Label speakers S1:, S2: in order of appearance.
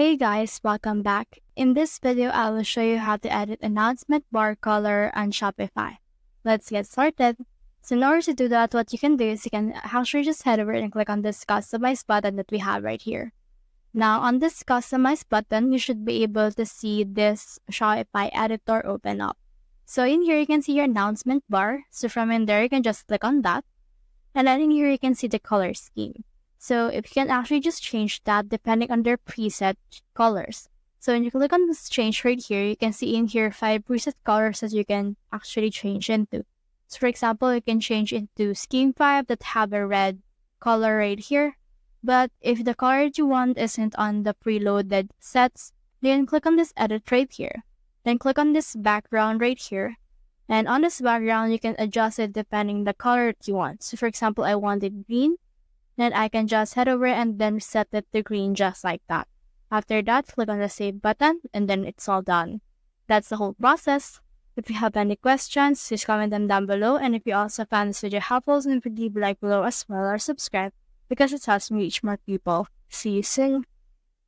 S1: Hey guys, welcome back. In this video, I will show you how to edit announcement bar color on Shopify. Let's get started. So in order to do that, what you can do is you can actually just head over and click on this customize button that we have right here. Now on this customize button, you should be able to see this Shopify editor open up. So in here, you can see your announcement bar. So from in there, you can just click on that. And then in here, you can see the color scheme. So if you can actually just change that depending on their preset colors. So when you click on this change right here, you can see in here 5 preset colors that you can actually change into. So for example, you can change into scheme 5 that have a red color right here. But if the color that you want isn't on the preloaded sets, then click on this edit right here. Then click on this background right here. And on this background, you can adjust it depending the color that you want. So for example, I want it green. Then I can just head over and then set it to green just like that. After that, click on the save button and then it's all done. That's the whole process. If you have any questions, just comment them down below. And if you also found this video helpful, then please leave a like below as well or subscribe because it helps me reach more people. See you soon.